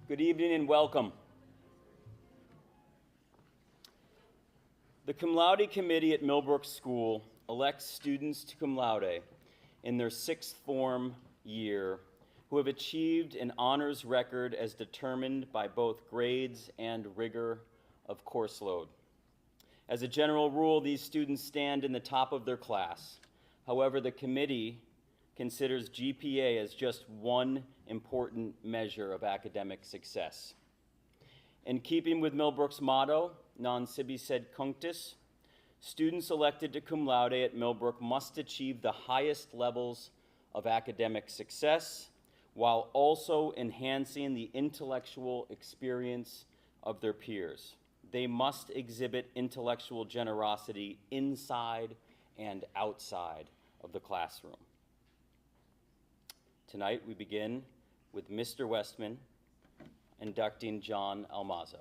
Good evening and welcome. The Cum Laude Committee at Millbrook School elects students to cum laude in their sixth form year who have achieved an honors record as determined by both grades and rigor of course load. As a general rule, these students stand in the top of their class. However, the committee considers GPA as just one important measure of academic success. In keeping with Millbrook's motto, non sibi sed cunctis, students elected to cum laude at Millbrook must achieve the highest levels of academic success while also enhancing the intellectual experience of their peers. They must exhibit intellectual generosity inside and outside of the classroom. Tonight we begin with Mr. Westman inducting John Almazo.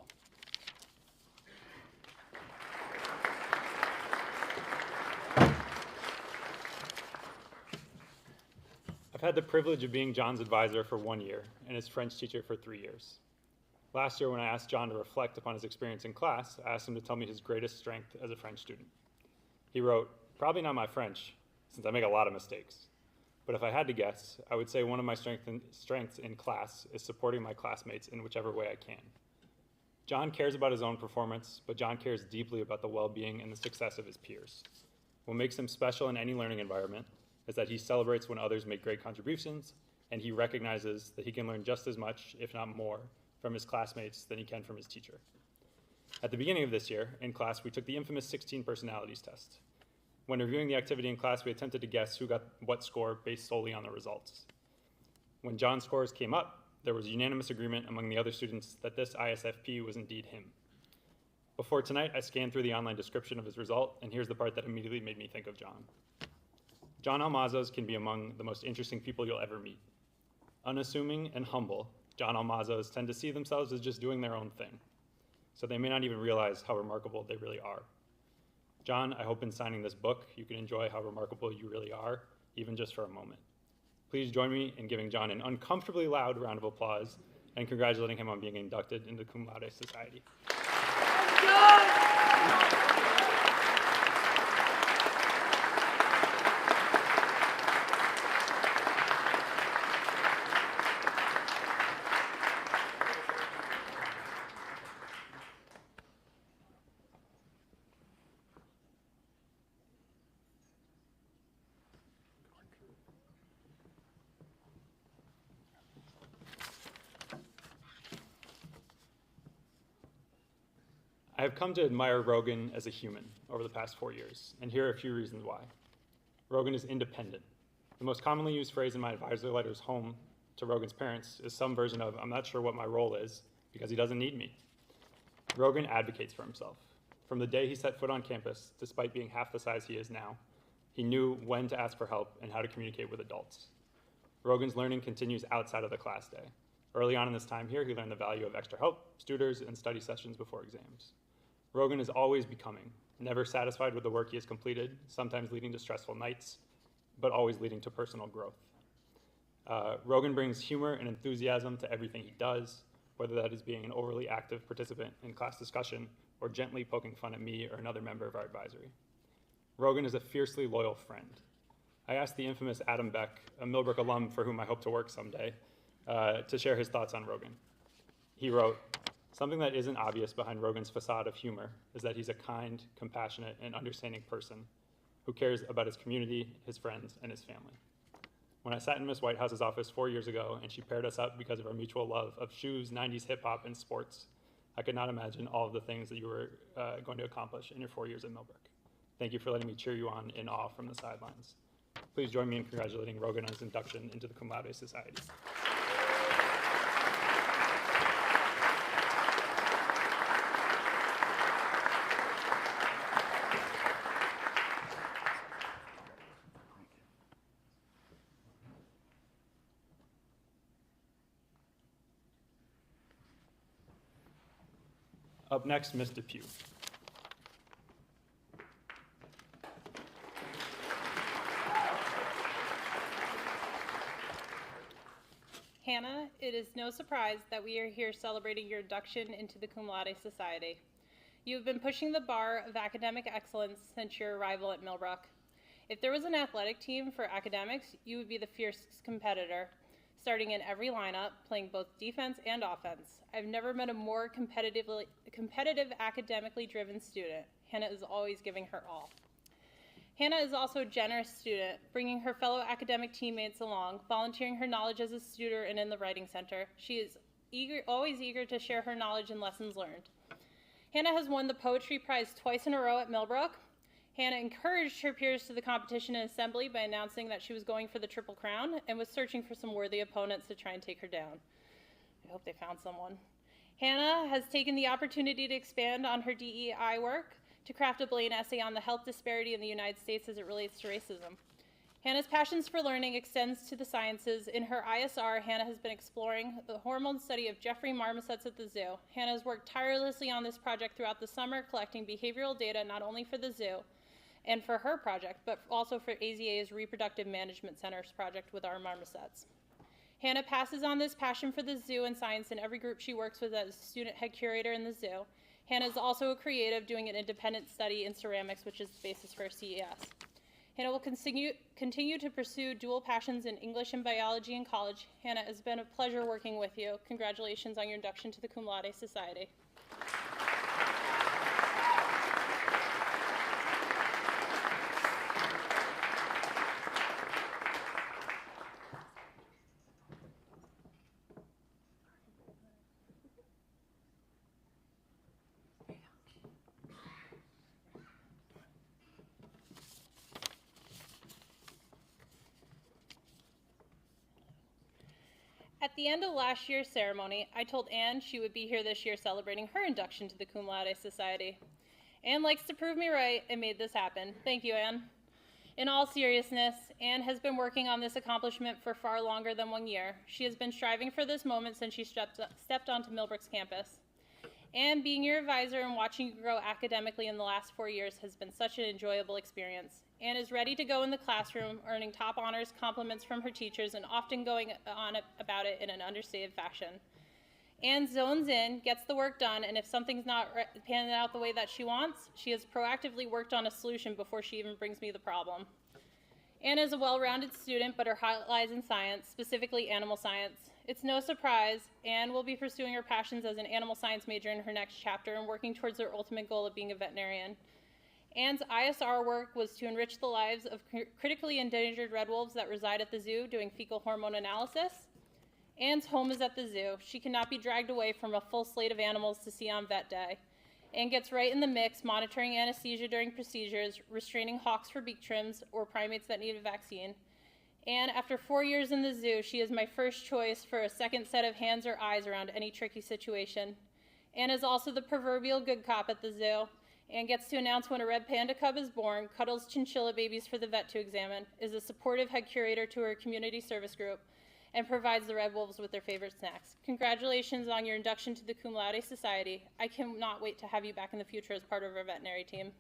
I've had the privilege of being John's advisor for 1 year and his French teacher for 3 years. Last year, when I asked John to reflect upon his experience in class, I asked him to tell me his greatest strength as a French student. He wrote, "Probably not my French, since I make a lot of mistakes. But if I had to guess, I would say one of my strengths in class is supporting my classmates in whichever way I can." John cares about his own performance, but John cares deeply about the well-being and the success of his peers. What makes him special in any learning environment is that he celebrates when others make great contributions, and he recognizes that he can learn just as much, if not more, from his classmates than he can from his teacher. At the beginning of this year, in class, we took the infamous 16 personalities test. When reviewing the activity in class, we attempted to guess who got what score based solely on the results. When John's scores came up, there was unanimous agreement among the other students that this ISFP was indeed him. Before tonight, I scanned through the online description of his result, and here's the part that immediately made me think of John. John Almazos can be among the most interesting people you'll ever meet. Unassuming and humble, John Almazos tend to see themselves as just doing their own thing, so they may not even realize how remarkable they really are. John, I hope in signing this book, you can enjoy how remarkable you really are, even just for a moment. Please join me in giving John an uncomfortably loud round of applause and congratulating him on being inducted into the Cum Laude Society. I have come to admire Rogan as a human over the past 4 years, and here are a few reasons why. Rogan is independent. The most commonly used phrase in my advisor letters home to Rogan's parents is some version of, "I'm not sure what my role is because he doesn't need me." Rogan advocates for himself. From the day he set foot on campus, despite being half the size he is now, he knew when to ask for help and how to communicate with adults. Rogan's learning continues outside of the class day. Early on in his time here, he learned the value of extra help, tutors, and study sessions before exams. Rogan is always becoming, never satisfied with the work he has completed, sometimes leading to stressful nights, but always leading to personal growth. Rogan brings humor and enthusiasm to everything he does, whether that is being an overly active participant in class discussion or gently poking fun at me or another member of our advisory. Rogan is a fiercely loyal friend. I asked the infamous Adam Beck, a Millbrook alum for whom I hope to work someday, to share his thoughts on Rogan. He wrote, "Something that isn't obvious behind Rogan's facade of humor is that he's a kind, compassionate, and understanding person who cares about his community, his friends, and his family." When I sat in Miss Whitehouse's office 4 years ago and she paired us up because of our mutual love of shoes, 90s hip-hop, and sports, I could not imagine all of the things that you were going to accomplish in your 4 years at Millbrook. Thank you for letting me cheer you on in awe from the sidelines. Please join me in congratulating Rogan on his induction into the Cum Laude Society. Up next, Ms. Depew. Hannah, it is no surprise that we are here celebrating your induction into the Cum Laude Society. You have been pushing the bar of academic excellence since your arrival at Millbrook. If there was an athletic team for academics, you would be the fiercest competitor, starting in every lineup, playing both defense and offense. I've never met a more competitive, academically driven student. Hannah is always giving her all. Hannah is also a generous student, bringing her fellow academic teammates along, volunteering her knowledge as a tutor and in the Writing Center. She is always eager to share her knowledge and lessons learned. Hannah has won the Poetry Prize twice in a row at Millbrook. Hannah encouraged her peers to the competition in assembly by announcing that she was going for the Triple Crown and was searching for some worthy opponents to try and take her down. I hope they found someone. Hannah has taken the opportunity to expand on her DEI work to craft a Blaine essay on the health disparity in the United States as it relates to racism. Hannah's passions for learning extends to the sciences. In her ISR, Hannah has been exploring the hormone study of Jeffrey marmosets at the zoo. Hannah has worked tirelessly on this project throughout the summer, collecting behavioral data not only for the zoo and for her project, but also for AZA's Reproductive Management Center's project with our marmosets. Hannah passes on this passion for the zoo and science in every group she works with as student head curator in the zoo. Hannah is also a creative, doing an independent study in ceramics, which is the basis for CES. Hannah will continue to pursue dual passions in English and biology in college. Hannah, it's been a pleasure working with you. Congratulations on your induction to the Cum Laude Society. At the end of last year's ceremony, I told Anne she would be here this year celebrating her induction to the Cum Laude Society. Anne likes to prove me right and made this happen. Thank you, Anne. In all seriousness, Anne has been working on this accomplishment for far longer than 1 year. She has been striving for this moment since she stepped onto Millbrook's campus. And being your advisor and watching you grow academically in the last 4 years has been such an enjoyable experience. Anne is ready to go in the classroom, earning top honors, compliments from her teachers, and often going on about it in an understated fashion. Anne zones in, gets the work done, and if something's not panning out the way that she wants, she has proactively worked on a solution before she even brings me the problem. Anne is a well-rounded student, but her heart lies in science, specifically animal science. It's no surprise, Anne will be pursuing her passions as an animal science major in her next chapter and working towards her ultimate goal of being a veterinarian. Anne's ISR work was to enrich the lives of critically endangered red wolves that reside at the zoo doing fecal hormone analysis. Anne's home is at the zoo. She cannot be dragged away from a full slate of animals to see on vet day. Anne gets right in the mix, monitoring anesthesia during procedures, restraining hawks for beak trims, or primates that need a vaccine. And after 4 years in the zoo, she is my first choice for a second set of hands or eyes around any tricky situation. Anne is also the proverbial good cop at the zoo. Anne gets to announce when a red panda cub is born, cuddles chinchilla babies for the vet to examine, is a supportive head curator to her community service group, and provides the red wolves with their favorite snacks. Congratulations on your induction to the Cum Laude Society. I cannot wait to have you back in the future as part of our veterinary team.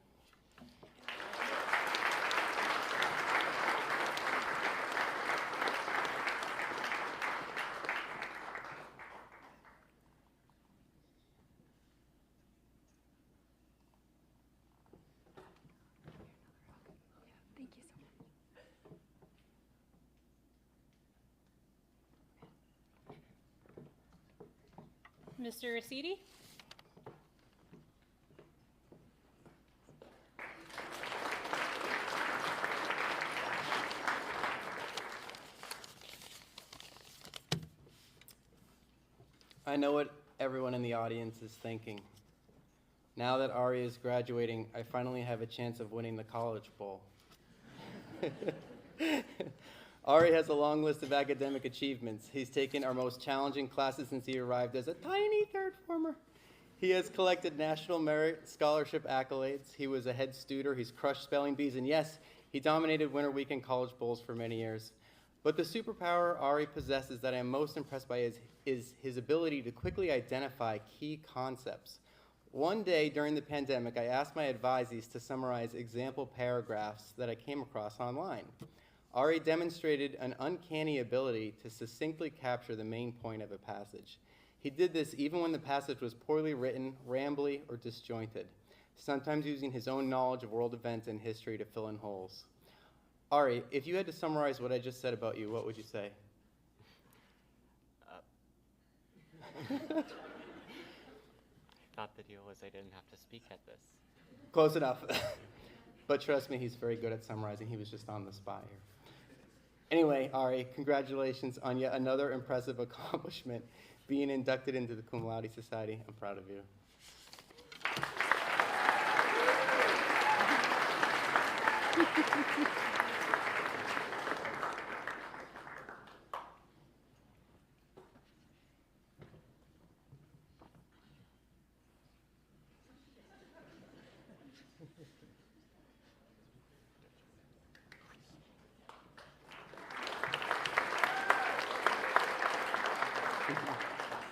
Mr. Rasidi? I know what everyone in the audience is thinking. Now that Ari is graduating, I finally have a chance of winning the College Bowl. Ari has a long list of academic achievements. He's taken our most challenging classes since he arrived as a tiny third former. He has collected National Merit Scholarship accolades. He was a head tutor. He's crushed spelling bees. And yes, he dominated Winter Weekend College Bowls for many years. But the superpower Ari possesses that I am most impressed by is his ability to quickly identify key concepts. One day during the pandemic, I asked my advisees to summarize example paragraphs that I came across online. Ari demonstrated an uncanny ability to succinctly capture the main point of a passage. He did this even when the passage was poorly written, rambly, or disjointed, sometimes using his own knowledge of world events and history to fill in holes. Ari, if you had to summarize what I just said about you, what would you say? I thought the deal was I didn't have to speak at this. Close enough. But trust me, he's very good at summarizing. He was just on the spot here. Anyway, Ari, congratulations on yet another impressive accomplishment, being inducted into the Cum Laude Society. I'm proud of you.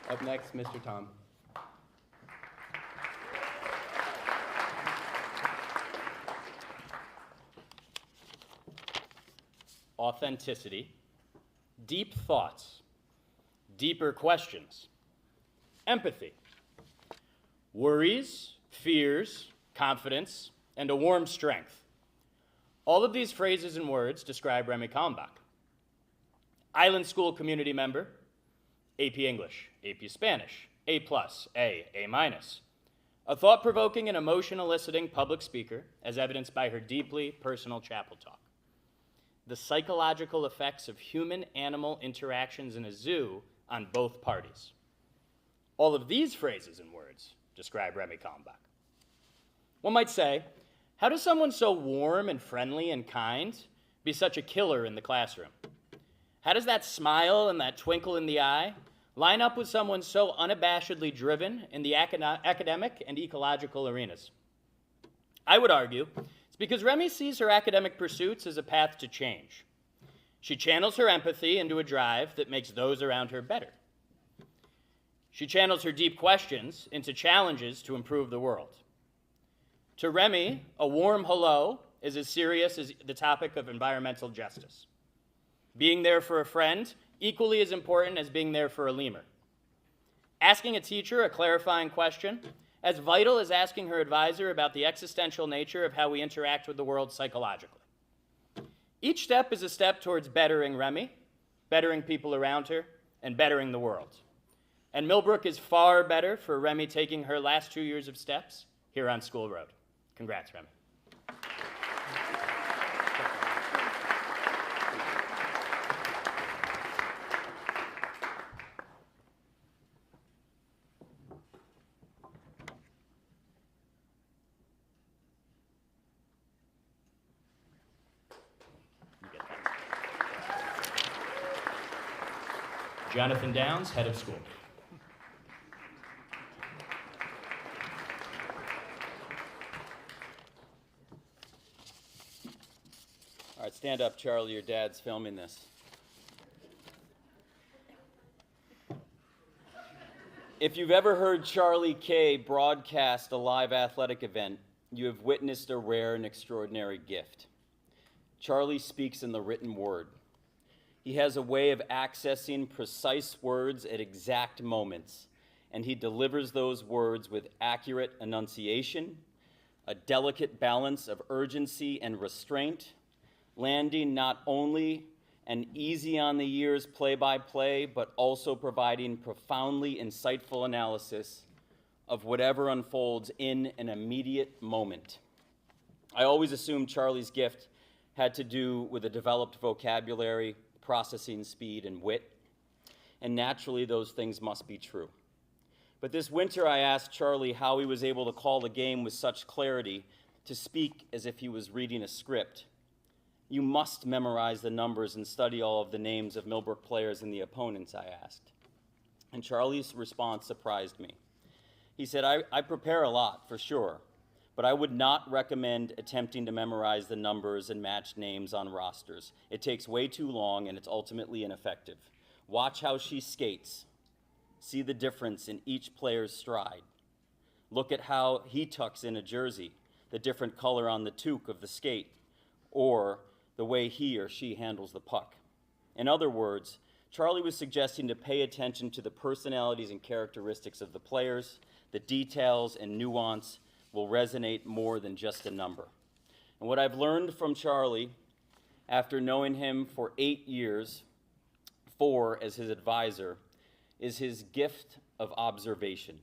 Up next, Mr. Tom. Authenticity, deep thoughts, deeper questions, empathy, worries, fears, confidence, and a warm strength. All of these phrases and words describe Remy Kalmbach. Island School community member, AP English, AP Spanish, A+, A-. A thought-provoking and emotion-eliciting public speaker, as evidenced by her deeply personal chapel talk. The psychological effects of human-animal interactions in a zoo on both parties. All of these phrases and words describe Remy Kalmbach. One might say, how does someone so warm and friendly and kind be such a killer in the classroom? How does that smile and that twinkle in the eye line up with someone so unabashedly driven in the academic and ecological arenas? I would argue it's because Remy sees her academic pursuits as a path to change. She channels her empathy into a drive that makes those around her better. She channels her deep questions into challenges to improve the world. To Remy, a warm hello is as serious as the topic of environmental justice. Being there for a friend, equally as important as being there for a lemur. Asking a teacher a clarifying question, as vital as asking her advisor about the existential nature of how we interact with the world psychologically. Each step is a step towards bettering Remy, bettering people around her, and bettering the world. And Millbrook is far better for Remy taking her last 2 years of steps here on School Road. Congrats, Remy. Jonathan Downs, head of school. All right, stand up, Charlie. Your dad's filming this. If you've ever heard Charlie K broadcast a live athletic event, you have witnessed a rare and extraordinary gift. Charlie speaks in the written word. He has a way of accessing precise words at exact moments, and he delivers those words with accurate enunciation, a delicate balance of urgency and restraint, landing not only an easy on the ears play-by-play, but also providing profoundly insightful analysis of whatever unfolds in an immediate moment. I always assumed Charlie's gift had to do with a developed vocabulary, processing speed, and wit, and naturally those things must be true. But this winter I asked Charlie how he was able to call the game with such clarity, to speak as if he was reading a script. You must memorize the numbers and study all of the names of Millbrook players and the opponents, I asked. And Charlie's response surprised me. He said, I prepare a lot, for sure, but I would not recommend attempting to memorize the numbers and match names on rosters. It takes way too long and it's ultimately ineffective. Watch how she skates. See the difference in each player's stride. Look at how he tucks in a jersey, the different color on the toque of the skate, or the way he or she handles the puck. In other words, Charlie was suggesting to pay attention to the personalities and characteristics of the players. The details and nuance will resonate more than just a number. And what I've learned from Charlie, after knowing him for 8 years, 4 as his advisor, is his gift of observation.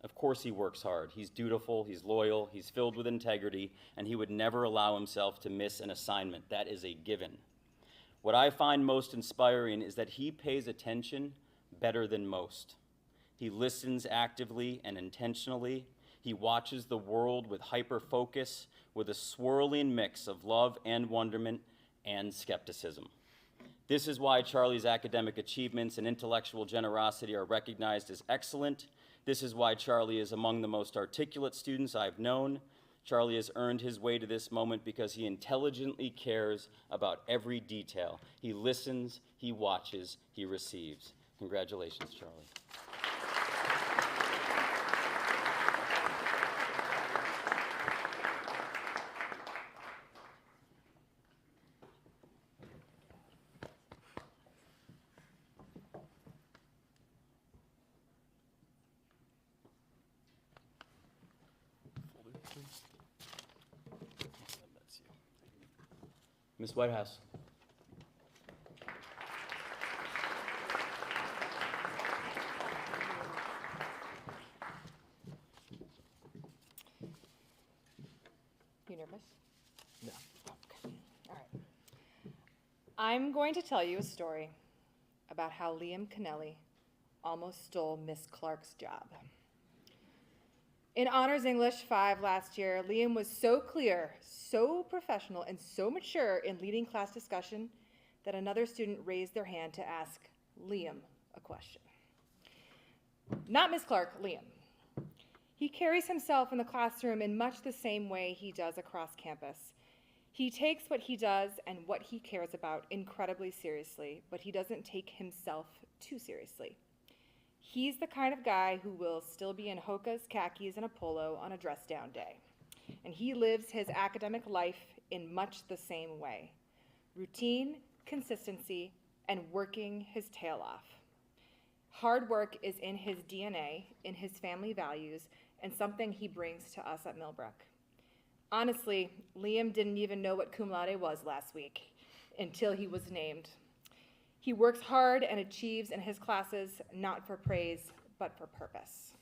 Of course he works hard. He's dutiful, he's loyal, he's filled with integrity, and he would never allow himself to miss an assignment. That is a given. What I find most inspiring is that he pays attention better than most. He listens actively and intentionally. He watches the world with hyper-focus, with a swirling mix of love and wonderment and skepticism. This is why Charlie's academic achievements and intellectual generosity are recognized as excellent. This is why Charlie is among the most articulate students I've known. Charlie has earned his way to this moment because he intelligently cares about every detail. He listens, he watches, he receives. Congratulations, Charlie. Ms. Whitehouse. You nervous? No. Okay. All right. I'm going to tell you a story about how Liam Kennelly almost stole Miss Clark's job. In Honors English 5 last year, Liam was so clear, so professional, and so mature in leading class discussion that another student raised their hand to ask Liam a question. Not Miss Clark, Liam. He carries himself in the classroom in much the same way he does across campus. He takes what he does and what he cares about incredibly seriously, but he doesn't take himself too seriously. He's the kind of guy who will still be in Hoka's, khakis, and a polo on a dress-down day. And he lives his academic life in much the same way. Routine, consistency, and working his tail off. Hard work is in his DNA, in his family values, and something he brings to us at Millbrook. Honestly, Liam didn't even know what cum laude was last week until he was named. He works hard and achieves in his classes, not for praise, but for purpose.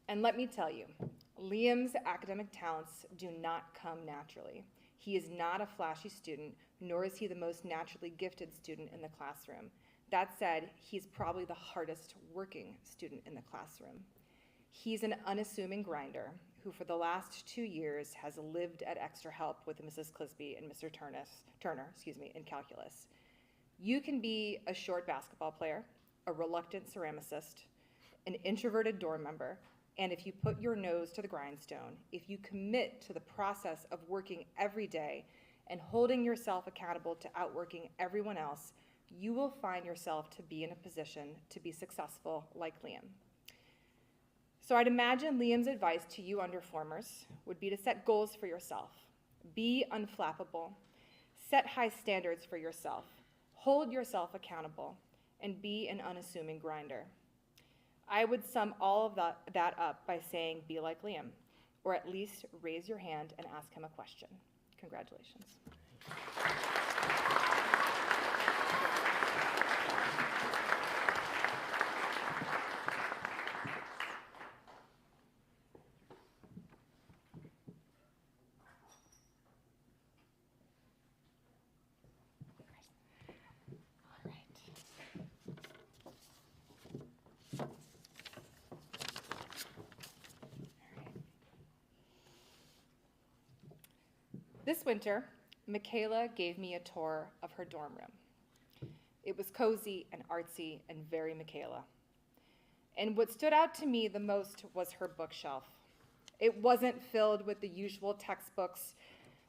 And let me tell you, Liam's academic talents do not come naturally. He is not a flashy student, nor is he the most naturally gifted student in the classroom. That said, he's probably the hardest working student in the classroom. He's an unassuming grinder who for the last 2 years has lived at extra help with Mrs. Clisby and Mr. Turner, in calculus. You can be a short basketball player, a reluctant ceramicist, an introverted dorm member, and if you put your nose to the grindstone, if you commit to the process of working every day and holding yourself accountable to outworking everyone else, you will find yourself to be in a position to be successful like Liam. So I'd imagine Liam's advice to you underformers would be to set goals for yourself, be unflappable, set high standards for yourself, hold yourself accountable, and be an unassuming grinder. I would sum all of that up by saying be like Liam, or at least raise your hand and ask him a question. Congratulations. This winter, Michaela gave me a tour of her dorm room. It was cozy and artsy and very Michaela. And what stood out to me the most was her bookshelf. It wasn't filled with the usual textbooks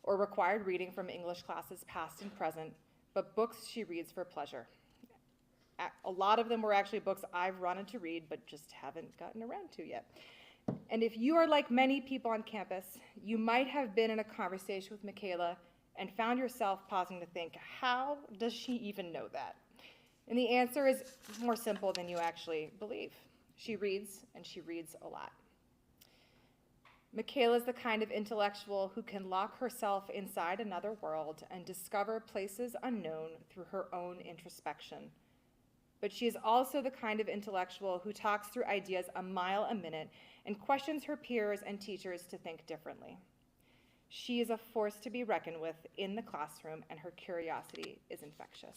or required reading from English classes past and present, but books she reads for pleasure. A lot of them were actually books I've wanted to read but just haven't gotten around to yet. And if you are like many people on campus, you might have been in a conversation with Michaela and found yourself pausing to think, how does she even know that? And the answer is more simple than you actually believe. She reads, and she reads a lot. Michaela is the kind of intellectual who can lock herself inside another world and discover places unknown through her own introspection. But she is also the kind of intellectual who talks through ideas a mile a minute and questions her peers and teachers to think differently. She is a force to be reckoned with in the classroom, and her curiosity is infectious.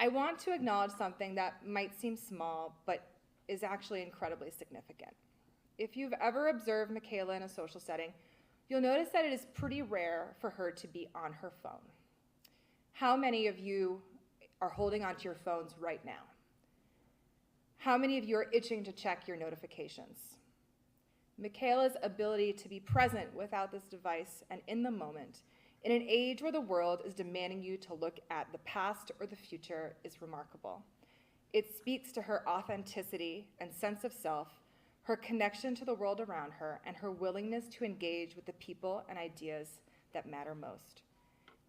I want to acknowledge something that might seem small, but is actually incredibly significant. If you've ever observed Michaela in a social setting, you'll notice that it is pretty rare for her to be on her phone. How many of you are holding onto your phones right now? How many of you are itching to check your notifications? Michaela's ability to be present without this device and in the moment, in an age where the world is demanding you to look at the past or the future, is remarkable. It speaks to her authenticity and sense of self, her connection to the world around her, and her willingness to engage with the people and ideas that matter most.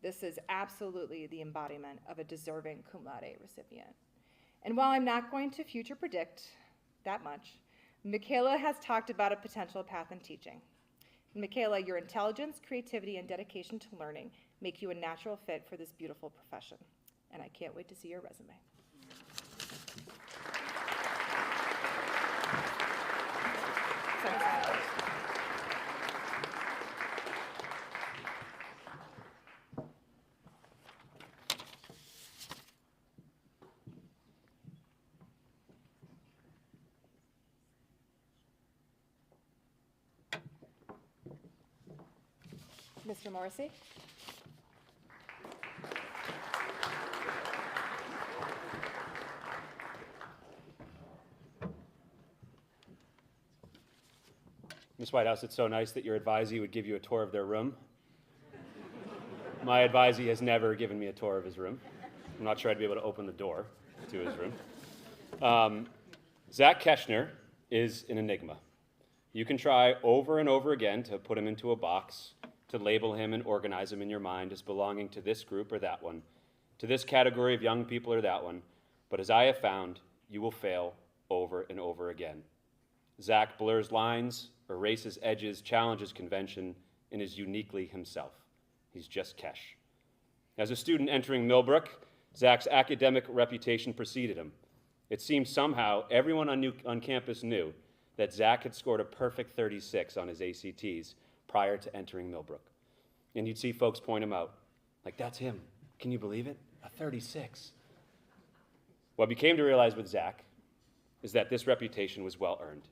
This is absolutely the embodiment of a deserving cum laude recipient. And while I'm not going to future predict that much, Michaela has talked about a potential path in teaching. Michaela, your intelligence, creativity, and dedication to learning make you a natural fit for this beautiful profession. And I can't wait to see your resume. Mr. Morrissey? Ms. Whitehouse, it's so nice that your advisee would give you a tour of their room. My advisee has never given me a tour of his room. I'm not sure I'd be able to open the door to his room. Zach Keschner is an enigma. You can try over and over again to put him into a box, to label him and organize him in your mind as belonging to this group or that one, to this category of young people or that one, but as I have found, you will fail over and over again. Zach blurs lines, erases edges, challenges convention, and is uniquely himself. He's just Kesh. As a student entering Millbrook, Zach's academic reputation preceded him. It seemed somehow everyone on campus knew that Zach had scored a perfect 36 on his ACTs prior to entering Millbrook. And you'd see folks point him out, like, that's him. Can you believe it? A 36. What we came to realize with Zach is that this reputation was well earned.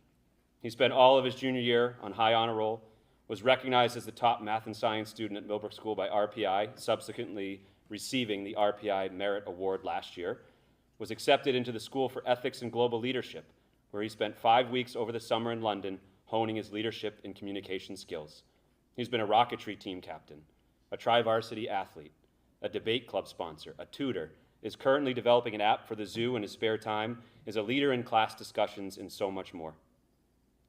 He spent all of his junior year on high honor roll, was recognized as the top math and science student at Millbrook School by RPI, subsequently receiving the RPI Merit Award last year, was accepted into the School for Ethics and Global Leadership, where he spent 5 weeks over the summer in London honing his leadership and communication skills. He's been a rocketry team captain, a tri-varsity athlete, a debate club sponsor, a tutor, is currently developing an app for the zoo in his spare time, is a leader in class discussions, and so much more.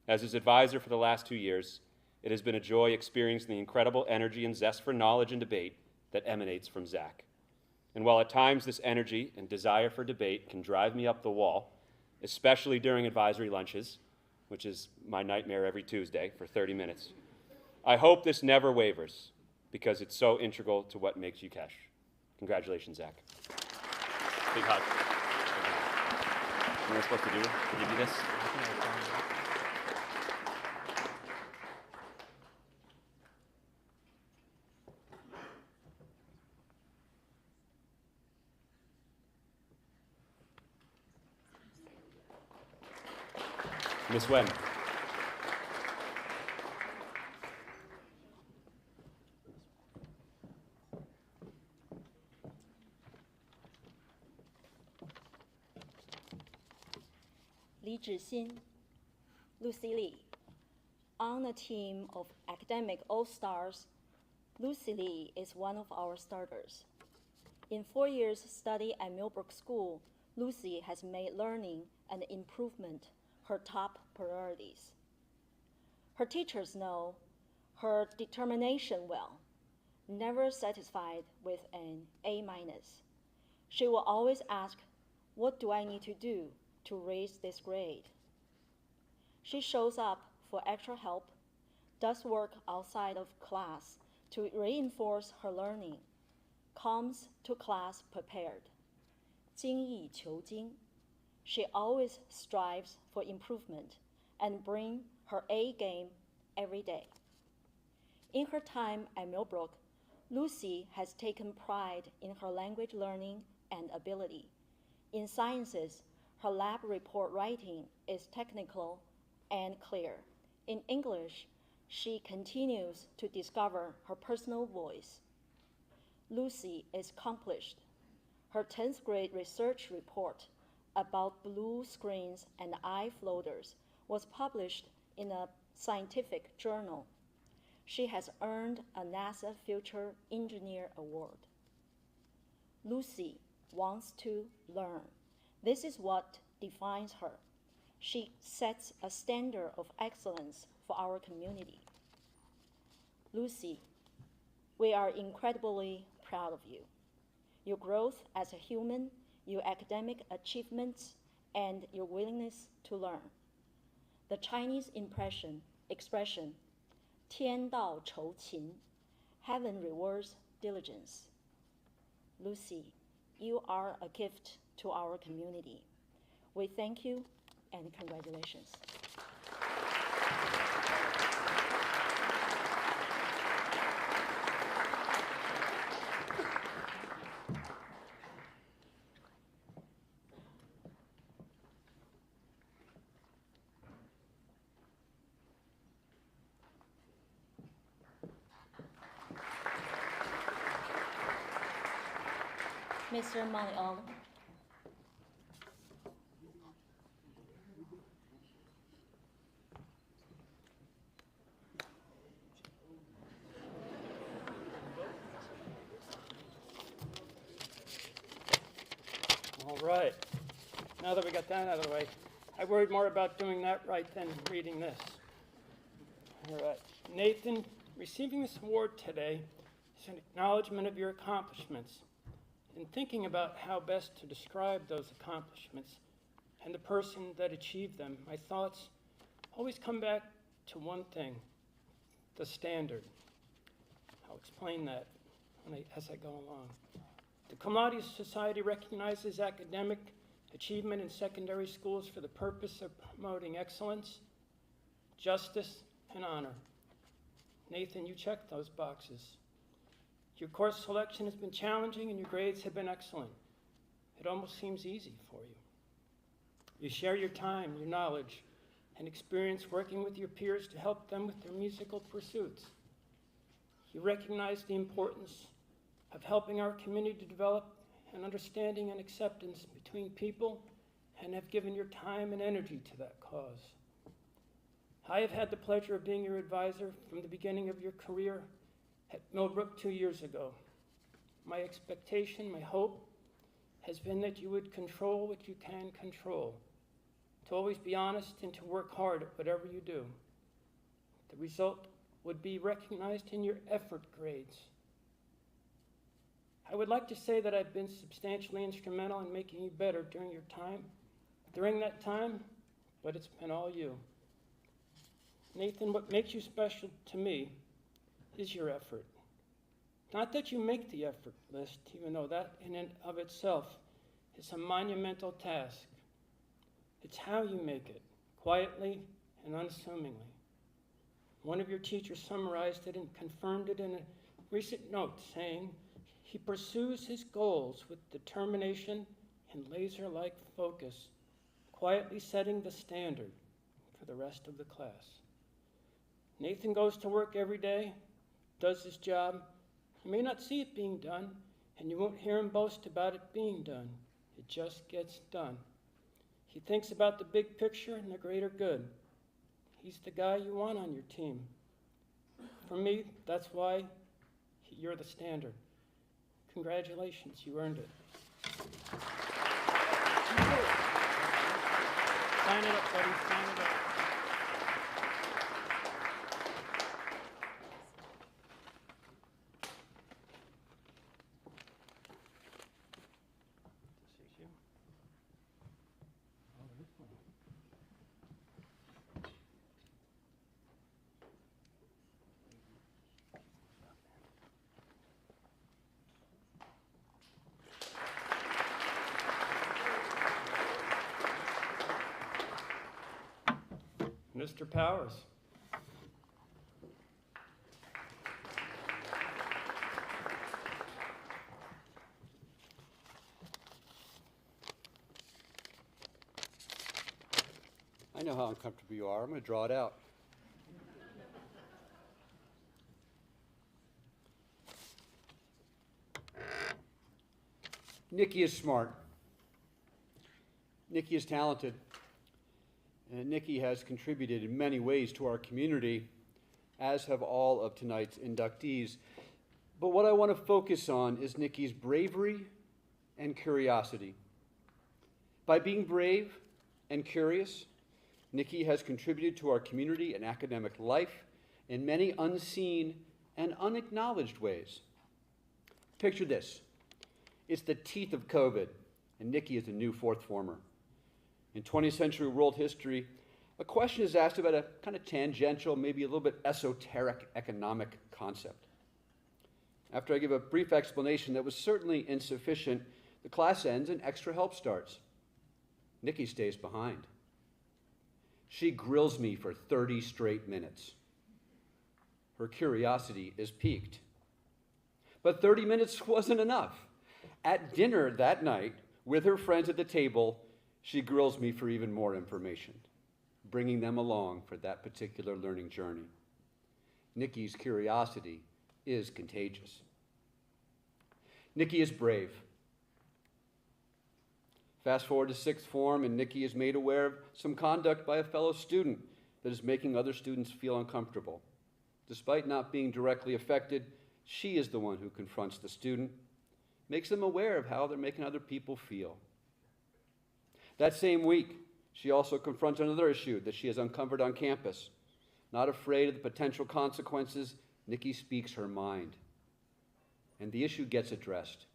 As his advisor for the last 2 years, it has been a joy experiencing the incredible energy and zest for knowledge and debate that emanates from Zach. And while at times this energy and desire for debate can drive me up the wall, especially during advisory lunches, which is my nightmare every Tuesday for 30 minutes, I hope this never wavers because it's so integral to what makes you Kesh. Congratulations, Zach. Big hug. What am I supposed to do? Give you this? Miss Wen. Li Zhixin, Lucy Lee. On a team of academic all-stars, Lucy Lee is one of our starters. In 4 years study at Millbrook School, Lucy has made learning and improvement her top priorities. Her teachers know her determination well never satisfied with an A-. She will always ask, what do I need to do to raise this grade? She shows up for extra help, does work outside of class to reinforce her learning, comes to class prepared. 精益求精. She always strives for improvement and bring her A game every day. In her time at Millbrook, Lucy has taken pride in her language learning and ability. In sciences, her lab report writing is technical and clear. In English, she continues to discover her personal voice. Lucy is accomplished. Her 10th grade research report about blue screens and eye floaters was published in a scientific journal. She has earned a NASA Future Engineer Award. Lucy wants to learn. This is what defines her. She sets a standard of excellence for our community. Lucy, we are incredibly proud of you. Your growth as a human, your academic achievements, and your willingness to learn. The Chinese expression, 天道酬勤, heaven rewards diligence. Lucy, you are a gift to our community. We thank you and congratulations. Mr. Michaela. All right. Now that we got that out of the way, I worried more about doing that right than reading this. All right. Nathan, receiving this award today is an acknowledgement of your accomplishments. In thinking about how best to describe those accomplishments and the person that achieved them, my thoughts always come back to one thing, the standard. I'll explain that as I go along. The Cum Laude Society recognizes academic achievement in secondary schools for the purpose of promoting excellence, justice, and honor. Nathan, you checked those boxes. Your course selection has been challenging and your grades have been excellent. It almost seems easy for you. You share your time, your knowledge, and experience working with your peers to help them with their musical pursuits. You recognize the importance of helping our community to develop an understanding and acceptance between people and have given your time and energy to that cause. I have had the pleasure of being your advisor from the beginning of your career at Millbrook 2 years ago. My expectation, my hope, has been that you would control what you can control, to always be honest and to work hard at whatever you do. The result would be recognized in your effort grades. I would like to say that I've been substantially instrumental in making you better during that time, but it's been all you. Nathan, what makes you special to me is your effort. Not that you make the effort list, even though that in and of itself is a monumental task. It's how you make it, quietly and unassumingly. One of your teachers summarized it and confirmed it in a recent note, saying, he pursues his goals with determination and laser-like focus, quietly setting the standard for the rest of the class. Nathan goes to work every day, does his job. You may not see it being done, and you won't hear him boast about it being done. It just gets done. He thinks about the big picture and the greater good. He's the guy you want on your team. For me, that's why you're the standard. Congratulations, you earned it. Sign it up, buddy, sign it up. Mr. Powers. I know how uncomfortable you are. I'm going to draw it out. Nikki is smart. Nikki is talented. And Nikki has contributed in many ways to our community, as have all of tonight's inductees. But what I want to focus on is Nikki's bravery and curiosity. By being brave and curious, Nikki has contributed to our community and academic life in many unseen and unacknowledged ways. Picture this. It's the teeth of COVID, and Nikki is a new fourth former. In 20th century world history, a question is asked about a kind of tangential, maybe a little bit esoteric economic concept. After I give a brief explanation that was certainly insufficient, the class ends and extra help starts. Nikki stays behind. She grills me for 30 straight minutes. Her curiosity is piqued. But 30 minutes wasn't enough. At dinner that night, with her friends at the table, she grills me for even more information, bringing them along for that particular learning journey. Nikki's curiosity is contagious. Nikki is brave. Fast forward to sixth form, and Nikki is made aware of some conduct by a fellow student that is making other students feel uncomfortable. Despite not being directly affected, she is the one who confronts the student, makes them aware of how they're making other people feel. That same week, she also confronts another issue that she has uncovered on campus. Not afraid of the potential consequences, Nikki speaks her mind, and the issue gets addressed.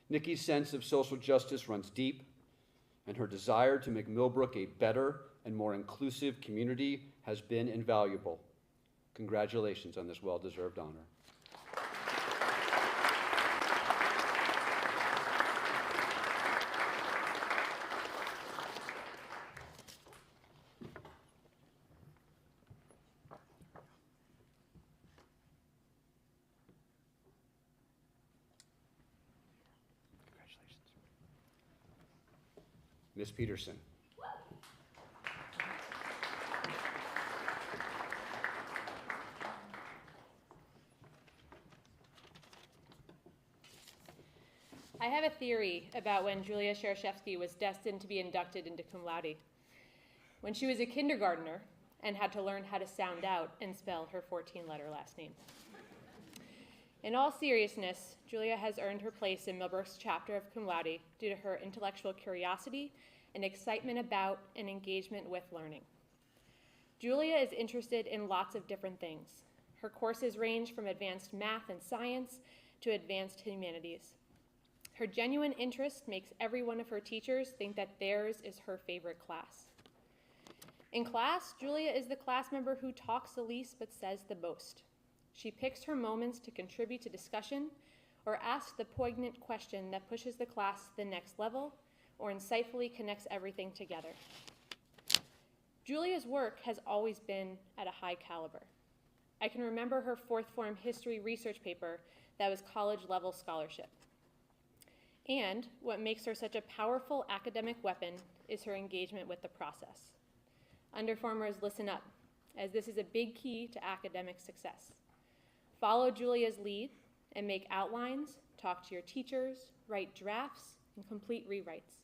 Nikki's sense of social justice runs deep, and her desire to make Millbrook a better and more inclusive community has been invaluable. Congratulations on this well-deserved honor. Ms. Peterson. I have a theory about when Julia Shereshevsky was destined to be inducted into cum laude. When she was a kindergartner and had to learn how to sound out and spell her 14-letter last name. In all seriousness, Julia has earned her place in Millbrook's chapter of cum laude due to her intellectual curiosity and excitement about and engagement with learning. Julia is interested in lots of different things. Her courses range from advanced math and science to advanced humanities. Her genuine interest makes every one of her teachers think that theirs is her favorite class. In class, Julia is the class member who talks the least but says the most. She picks her moments to contribute to discussion or ask the poignant question that pushes the class to the next level or insightfully connects everything together. Julia's work has always been at a high caliber. I can remember her fourth form history research paper that was college-level scholarship. And what makes her such a powerful academic weapon is her engagement with the process. Underformers, listen up, as this is a big key to academic success. Follow Julia's lead and make outlines, talk to your teachers, write drafts, and complete rewrites.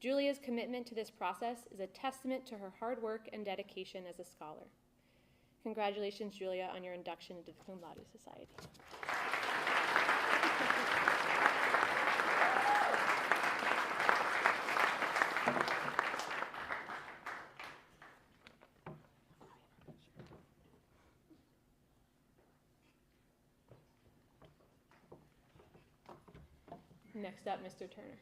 Julia's commitment to this process is a testament to her hard work and dedication as a scholar. Congratulations, Julia, on your induction into the Cum Laude Society. Next up, Mr. Turner.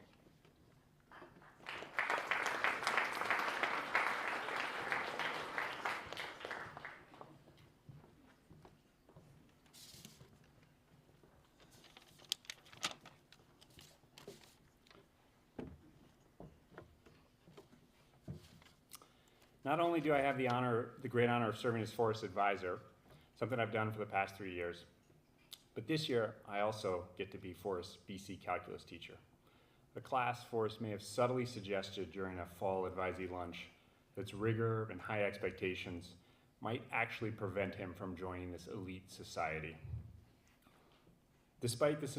Not only do I have the great honor of serving as Forrest's advisor, something I've done for the past 3 years, but this year I also get to be Forrest's BC calculus teacher. A class Forrest may have subtly suggested during a fall advisee lunch that's rigor and high expectations might actually prevent him from joining this elite society. Despite his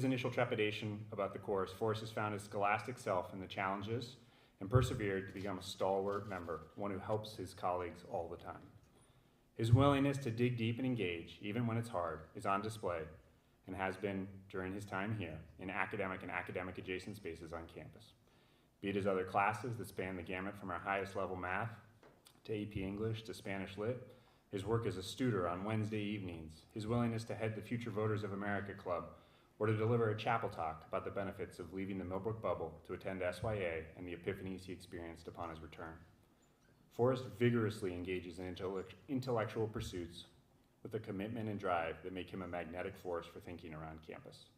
initial trepidation about the course, Forrest has found his scholastic self in the challenges and persevered to become a stalwart member, one who helps his colleagues all the time. His willingness to dig deep and engage, even when it's hard, is on display and has been during his time here in academic and academic adjacent spaces on campus. Be it his other classes that span the gamut from our highest level math to AP English to Spanish Lit, his work as a tutor on Wednesday evenings, his willingness to head the Future Voters of America Club, or to deliver a chapel talk about the benefits of leaving the Millbrook bubble to attend SYA and the epiphanies he experienced upon his return. Forrest vigorously engages in intellectual pursuits with a commitment and drive that make him a magnetic force for thinking around campus.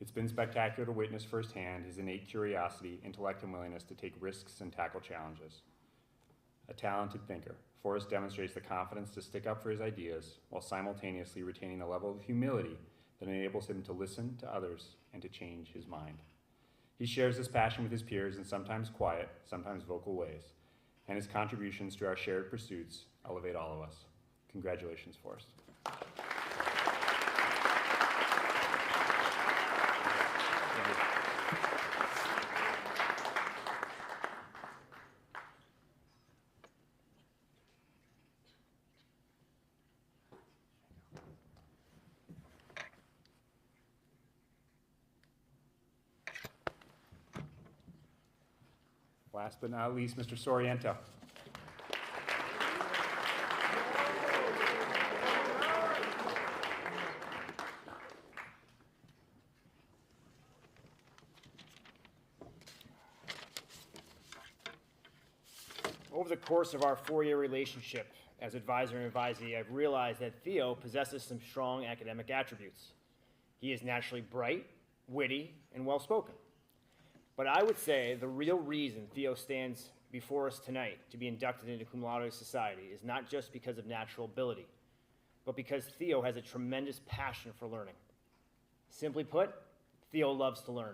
It's been spectacular to witness firsthand his innate curiosity, intellect, and willingness to take risks and tackle challenges. A talented thinker, Forrest demonstrates the confidence to stick up for his ideas while simultaneously retaining a level of humility that enables him to listen to others and to change his mind. He shares this passion with his peers in sometimes quiet, sometimes vocal ways, and his contributions to our shared pursuits elevate all of us. Congratulations, Forrest. Last but not least, Mr. Soriento. Over the course of our 4-year relationship as advisor and advisee, I've realized that Theo possesses some strong academic attributes. He is naturally bright, witty, and well-spoken. But I would say the real reason Theo stands before us tonight to be inducted into Cum Laude Society is not just because of natural ability, but because Theo has a tremendous passion for learning. Simply put, Theo loves to learn.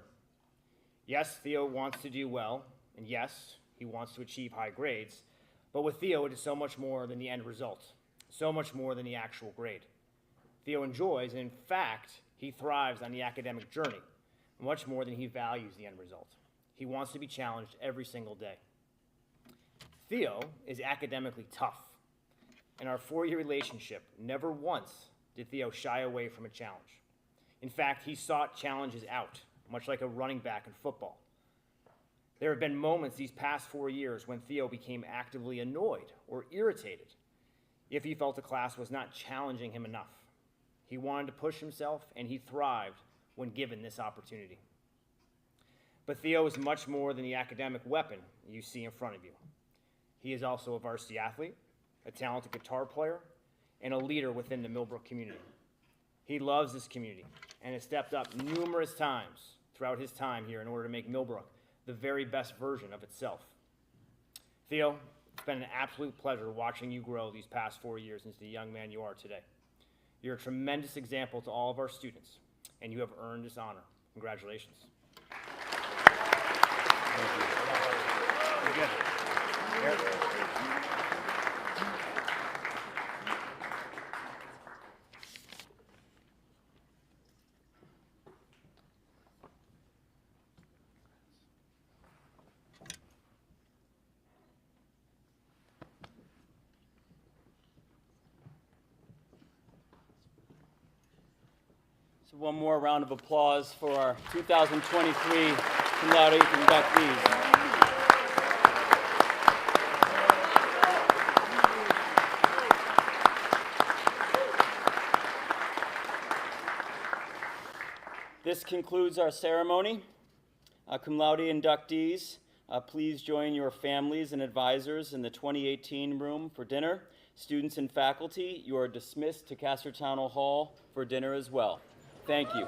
Yes, Theo wants to do well, and yes, he wants to achieve high grades, but with Theo it is so much more than the end result, so much more than the actual grade. Theo enjoys, and in fact, he thrives on the academic journey, much more than he values the end result. He wants to be challenged every single day. Theo is academically tough. In our 4-year relationship, never once did Theo shy away from a challenge. In fact, he sought challenges out, much like a running back in football. There have been moments these past 4 years when Theo became actively annoyed or irritated if he felt the class was not challenging him enough. He wanted to push himself, and he thrived when given this opportunity. But Theo is much more than the academic weapon you see in front of you. He is also a varsity athlete, a talented guitar player, and a leader within the Millbrook community. He loves this community and has stepped up numerous times throughout his time here in order to make Millbrook the very best version of itself. Theo, it's been an absolute pleasure watching you grow these past 4 years into the young man you are today. You're a tremendous example to all of our students, and you have earned this honor. Congratulations. Thank you. So one more round of applause for our 2023 Cum Laude inductees. This concludes our ceremony. Cum Laude inductees, please join your families and advisors in the 2018 room for dinner. Students and faculty, you are dismissed to Castortano Hall for dinner as well. Thank you.